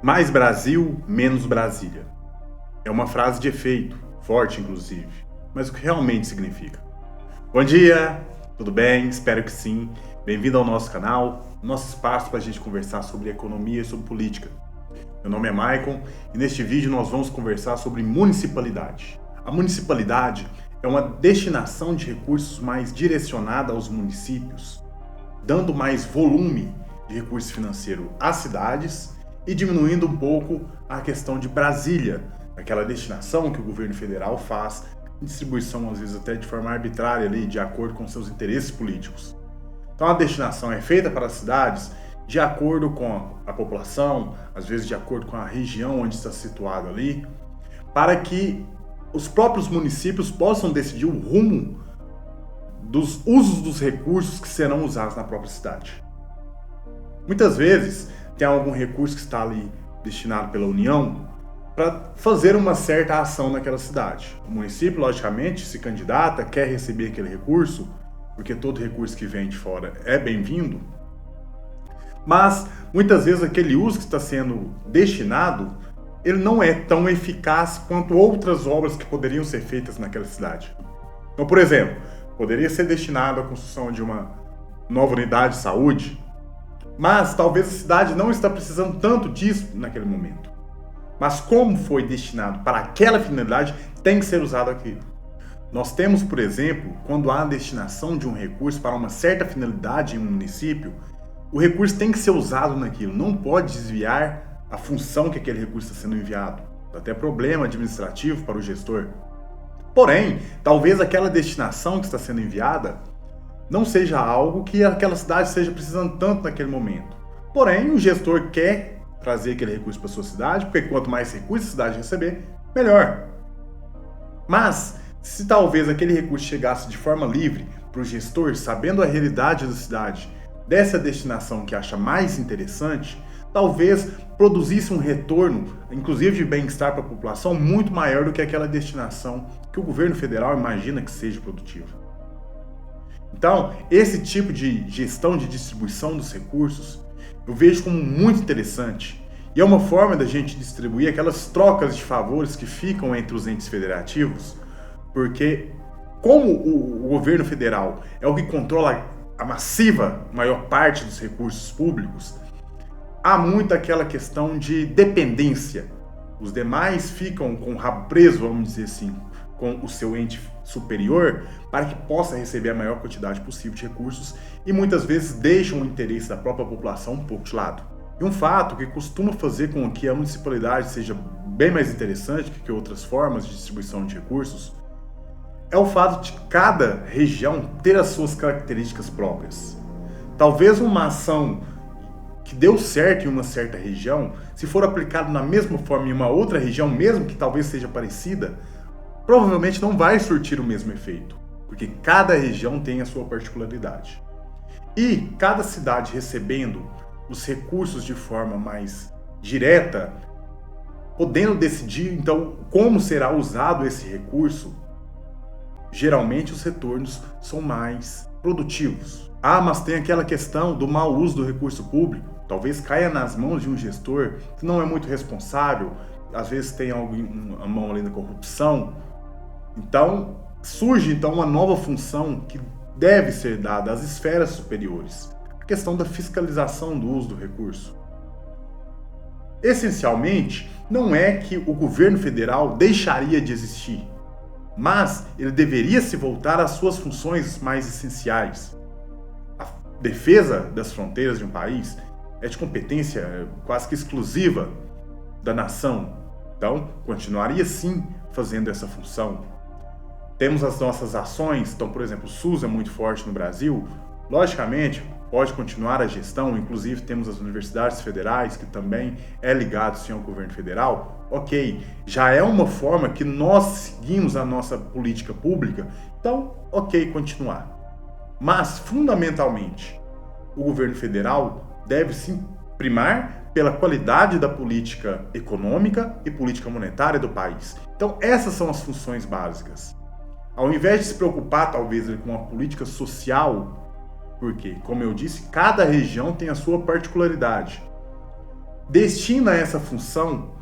Mais Brasil, menos Brasília. É uma frase de efeito, forte inclusive, mas o que realmente significa? Bom dia, tudo bem? Espero que sim. Bem-vindo ao nosso canal, nosso espaço para a gente conversar sobre economia e sobre política. Meu nome é Maicon e neste vídeo nós vamos conversar sobre municipalidade. A municipalidade é uma destinação de recursos mais direcionada aos municípios, dando mais volume de recurso financeiro às cidades e diminuindo um pouco a questão de Brasília, aquela destinação que o governo federal faz, distribuição às vezes até de forma arbitrária ali, de acordo com seus interesses políticos. Então a destinação é feita para as cidades de acordo com a população, às vezes de acordo com a região onde está situado ali, para que os próprios municípios possam decidir o rumo dos usos dos recursos que serão usados na própria cidade. Muitas vezes tem algum recurso que está ali destinado pela União para fazer uma certa ação naquela cidade. O município, logicamente, se candidata, quer receber aquele recurso, porque todo recurso que vem de fora é bem-vindo, mas muitas vezes aquele uso que está sendo destinado, ele não é tão eficaz quanto outras obras que poderiam ser feitas naquela cidade. Então, por exemplo, poderia ser destinado à construção de uma nova unidade de saúde, mas talvez a cidade não está precisando tanto disso naquele momento. Mas como foi destinado para aquela finalidade, tem que ser usado aquilo. Nós temos, por exemplo, quando há a destinação de um recurso para uma certa finalidade em um município, o recurso tem que ser usado naquilo, não pode desviar a função que aquele recurso está sendo enviado. Dá até problema administrativo para o gestor. Porém, talvez aquela destinação que está sendo enviada não seja algo que aquela cidade esteja precisando tanto naquele momento. Porém, o gestor quer trazer aquele recurso para a sua cidade, porque quanto mais recursos a cidade receber, melhor. Mas, se talvez aquele recurso chegasse de forma livre para o gestor, sabendo a realidade da cidade, dessa destinação que acha mais interessante, talvez produzisse um retorno, inclusive de bem-estar para a população, muito maior do que aquela destinação que o governo federal imagina que seja produtiva. Então, esse tipo de gestão de distribuição dos recursos, eu vejo como muito interessante. E é uma forma da gente distribuir aquelas trocas de favores que ficam entre os entes federativos, porque como o governo federal é o que controla a massiva maior parte dos recursos públicos, há muito aquela questão de dependência. Os demais ficam com o rabo preso, vamos dizer assim, com o seu ente superior, para que possa receber a maior quantidade possível de recursos e muitas vezes deixam o interesse da própria população um pouco de lado. E um fato que costuma fazer com que a municipalidade seja bem mais interessante que outras formas de distribuição de recursos é o fato de cada região ter as suas características próprias. Talvez uma ação que deu certo em uma certa região, se for aplicado na mesma forma em uma outra região, mesmo que talvez seja parecida, provavelmente não vai surtir o mesmo efeito, porque cada região tem a sua particularidade. E cada cidade recebendo os recursos de forma mais direta, podendo decidir então como será usado esse recurso, geralmente os retornos são mais produtivos. Ah, mas tem aquela questão do mau uso do recurso público, talvez caia nas mãos de um gestor que não é muito responsável, às vezes tem a mão ali na corrupção. Então, surge uma nova função que deve ser dada às esferas superiores, a questão da fiscalização do uso do recurso. Essencialmente, não é que o governo federal deixaria de existir, mas ele deveria se voltar às suas funções mais essenciais. A defesa das fronteiras de um país é de competência quase que exclusiva da nação, então continuaria sim fazendo essa função. Temos as nossas ações, então, por exemplo, o SUS é muito forte no Brasil, logicamente pode continuar a gestão, inclusive temos as universidades federais, que também é ligado sim ao governo federal, ok, já é uma forma que nós seguimos a nossa política pública, então, ok, continuar. Mas, fundamentalmente, o governo federal deve sim primar pela qualidade da política econômica e política monetária do país. Então, essas são as funções básicas. Ao invés de se preocupar, talvez, com a política social, porque, como eu disse, cada região tem a sua particularidade. destina essa função,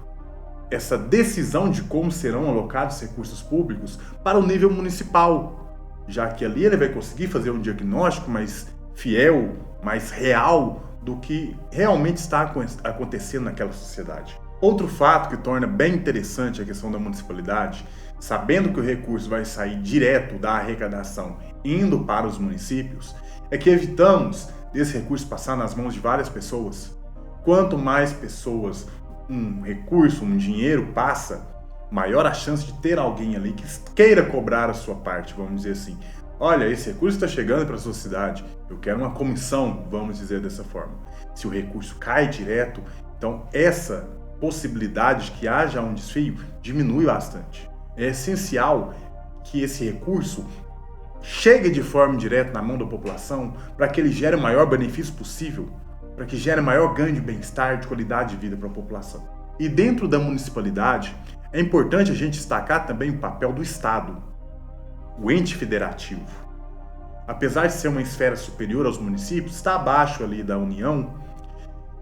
essa decisão de como serão alocados recursos públicos para o nível municipal, já que ali ele vai conseguir fazer um diagnóstico mais fiel, mais real do que realmente está acontecendo naquela sociedade. Outro fato que torna bem interessante a questão da municipalidade, sabendo que o recurso vai sair direto da arrecadação indo para os municípios, é que evitamos desse recurso passar nas mãos de várias pessoas. Quanto mais pessoas um recurso, um dinheiro passa, maior a chance de ter alguém ali que queira cobrar a sua parte, vamos dizer assim. Olha, esse recurso está chegando para a sua cidade, eu quero uma comissão, vamos dizer dessa forma. Se o recurso cai direto, então essa possibilidade de que haja um desvio diminui bastante. É essencial que esse recurso chegue de forma direta na mão da população para que ele gere o maior benefício possível, para que gere maior ganho de bem-estar, de qualidade de vida para a população. E dentro da municipalidade, é importante a gente destacar também o papel do Estado, o ente federativo. Apesar de ser uma esfera superior aos municípios, está abaixo ali da União,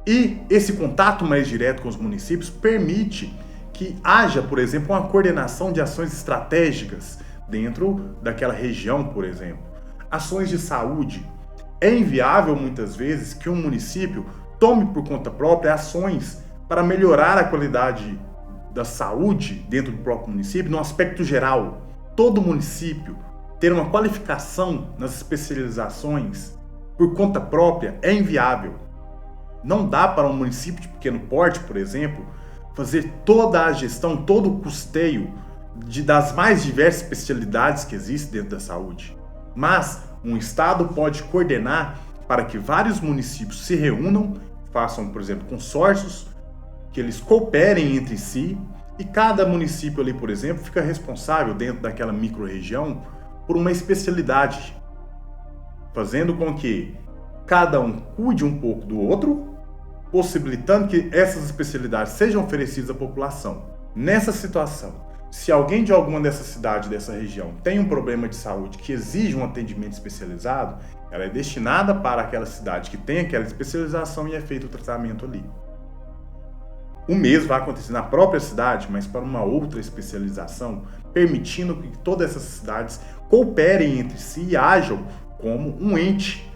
e esse contato mais direto com os municípios permite que haja, por exemplo, uma coordenação de ações estratégicas dentro daquela região, por exemplo. Ações de saúde. É inviável, muitas vezes, que um município tome por conta própria ações para melhorar a qualidade da saúde dentro do próprio município, no aspecto geral. Todo município ter uma qualificação nas especializações por conta própria é inviável. Não dá para um município de pequeno porte, por exemplo, fazer toda a gestão, todo o custeio das mais diversas especialidades que existem dentro da saúde. Mas um Estado pode coordenar para que vários municípios se reúnam, façam, por exemplo, consórcios, que eles cooperem entre si, e cada município ali, por exemplo, fica responsável dentro daquela micro-região por uma especialidade, fazendo com que cada um cuide um pouco do outro, possibilitando que essas especialidades sejam oferecidas à população. Nessa situação, se alguém de alguma dessa cidade, dessa região, tem um problema de saúde que exige um atendimento especializado, ela é destinada para aquela cidade que tem aquela especialização e é feito o tratamento ali. O mesmo vai acontecer na própria cidade, mas para uma outra especialização, permitindo que todas essas cidades cooperem entre si e ajam como um ente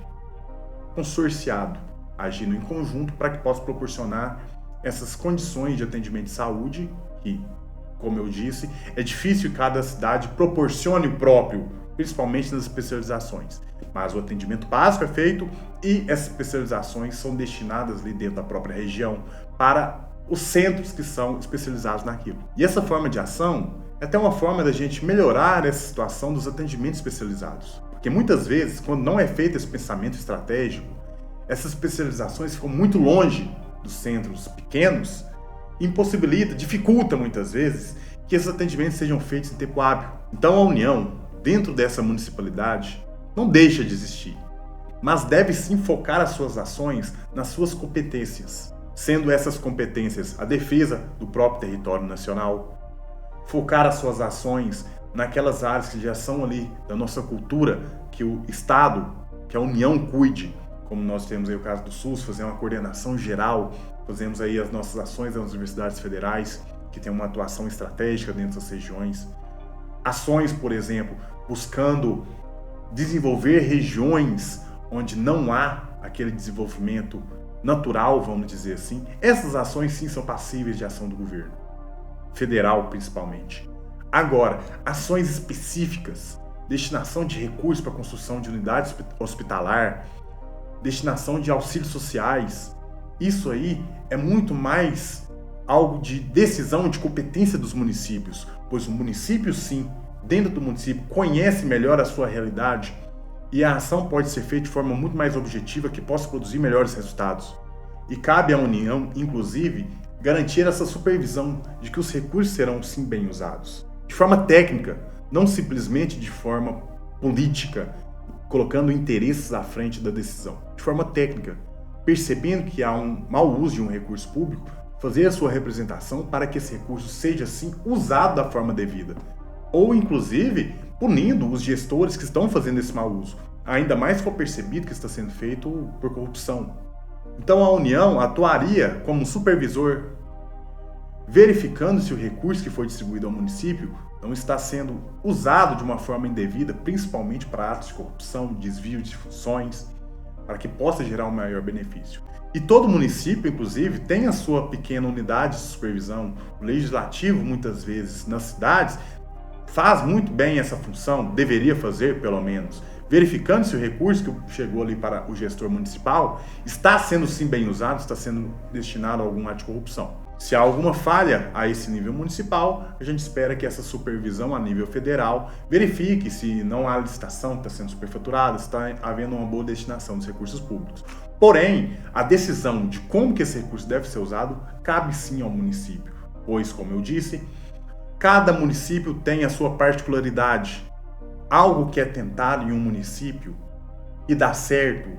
consorciado, agindo em conjunto para que possa proporcionar essas condições de atendimento de saúde que, como eu disse, é difícil que cada cidade proporcione o próprio, principalmente nas especializações. Mas o atendimento básico é feito e essas especializações são destinadas ali dentro da própria região para os centros que são especializados naquilo. E essa forma de ação é até uma forma da gente melhorar essa situação dos atendimentos especializados. Porque muitas vezes, quando não é feito esse pensamento estratégico, essas especializações ficam muito longe dos centros pequenos, impossibilita, dificulta muitas vezes que esses atendimentos sejam feitos em tempo hábil. Então a União, dentro dessa municipalidade, não deixa de existir, mas deve sim focar as suas ações nas suas competências, sendo essas competências a defesa do próprio território nacional, focar as suas ações naquelas áreas que já são ali da nossa cultura, que o Estado, que a União cuide, como nós temos aí o caso do SUS, fazer uma coordenação geral, fazemos aí as nossas ações nas universidades federais, que tem uma atuação estratégica dentro das regiões. Ações, por exemplo, buscando desenvolver regiões onde não há aquele desenvolvimento natural, vamos dizer assim. Essas ações sim são passíveis de ação do governo, federal principalmente. Agora, ações específicas, destinação de recursos para a construção de unidades hospitalar, destinação de auxílios sociais, isso aí é muito mais algo de decisão, de competência dos municípios, pois o município sim, dentro do município, conhece melhor a sua realidade e a ação pode ser feita de forma muito mais objetiva que possa produzir melhores resultados. E cabe à União, inclusive, garantir essa supervisão de que os recursos serão sim bem usados. De forma técnica, não simplesmente de forma política, colocando interesses à frente da decisão. De forma técnica, percebendo que há um mau uso de um recurso público, fazer a sua representação para que esse recurso seja, assim, usado da forma devida. Ou, inclusive, punindo os gestores que estão fazendo esse mau uso, ainda mais se for percebido que está sendo feito por corrupção. Então a União atuaria como um supervisor, verificando se o recurso que foi distribuído ao município não está sendo usado de uma forma indevida, principalmente para atos de corrupção, desvio de funções, para que possa gerar um maior benefício. E todo município, inclusive, tem a sua pequena unidade de supervisão. O legislativo, muitas vezes, nas cidades, faz muito bem essa função, deveria fazer, pelo menos, verificando se o recurso que chegou ali para o gestor municipal está sendo sim bem usado, está sendo destinado a algum ato de corrupção. Se há alguma falha a esse nível municipal, a gente espera que essa supervisão a nível federal verifique se não há licitação que está sendo superfaturada, se está havendo uma boa destinação dos recursos públicos. Porém, a decisão de como que esse recurso deve ser usado cabe sim ao município, pois, como eu disse, cada município tem a sua particularidade. Algo que é tentado em um município e dá certo,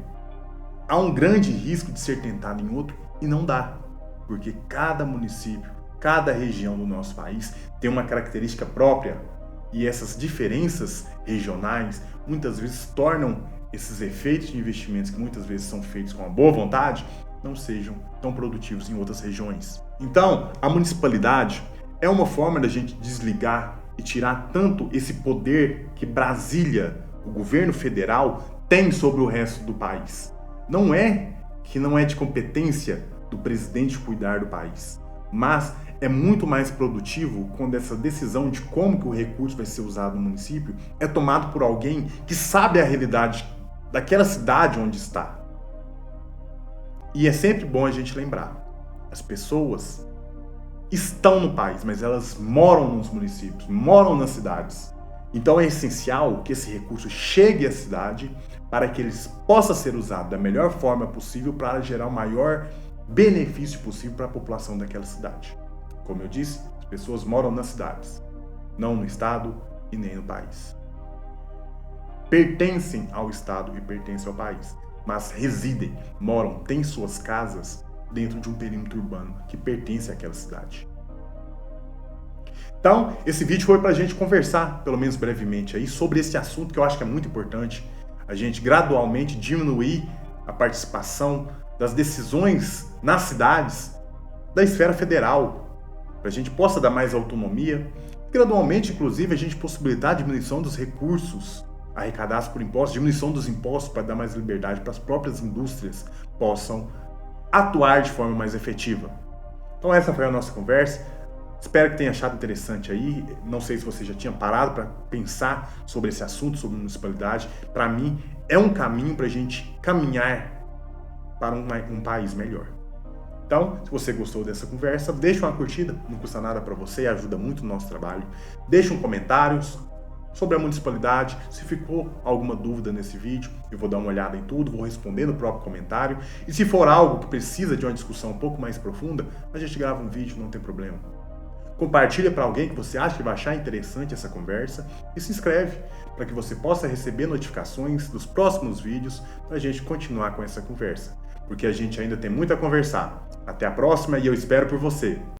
há um grande risco de ser tentado em outro e não dá. Porque cada município, cada região do nosso país tem uma característica própria e essas diferenças regionais muitas vezes tornam esses efeitos de investimentos que muitas vezes são feitos com uma boa vontade não sejam tão produtivos em outras regiões. Então, a municipalidade é uma forma da gente desligar e tirar tanto esse poder que Brasília, o governo federal, tem sobre o resto do país. Não é que não é de competência do presidente cuidar do país, mas é muito mais produtivo quando essa decisão de como que o recurso vai ser usado no município é tomado por alguém que sabe a realidade daquela cidade onde está. E é sempre bom a gente lembrar, as pessoas estão no país, mas elas moram nos municípios, moram nas cidades. Então é essencial que esse recurso chegue à cidade para que ele possa ser usado da melhor forma possível para gerar o maior benefício possível para a população daquela cidade. Como eu disse, as pessoas moram nas cidades, não no estado e nem no país. Pertencem ao estado e pertencem ao país, mas residem, moram, têm suas casas dentro de um perímetro urbano que pertence àquela cidade. Então, esse vídeo foi para a gente conversar, pelo menos brevemente, aí, sobre esse assunto que eu acho que é muito importante, a gente gradualmente diminuir a participação das decisões nas cidades da esfera federal, para a gente possa dar mais autonomia, gradualmente, inclusive, a gente possibilitar a diminuição dos recursos arrecadados por impostos, diminuição dos impostos para dar mais liberdade para as próprias indústrias possam atuar de forma mais efetiva. Então essa foi a nossa conversa. Espero que tenha achado interessante aí. Não sei se você já tinha parado para pensar sobre esse assunto, sobre municipalidade. Para mim, é um caminho para a gente caminhar para um país melhor. Então, se você gostou dessa conversa, deixa uma curtida, não custa nada para você e ajuda muito o nosso trabalho. Deixa um comentário sobre a municipalidade. Se ficou alguma dúvida nesse vídeo, eu vou dar uma olhada em tudo, vou responder no próprio comentário. E se for algo que precisa de uma discussão um pouco mais profunda, a gente grava um vídeo, não tem problema. Compartilha para alguém que você acha que vai achar interessante essa conversa e se inscreve para que você possa receber notificações dos próximos vídeos para a gente continuar com essa conversa, porque a gente ainda tem muito a conversar. Até a próxima e eu espero por você!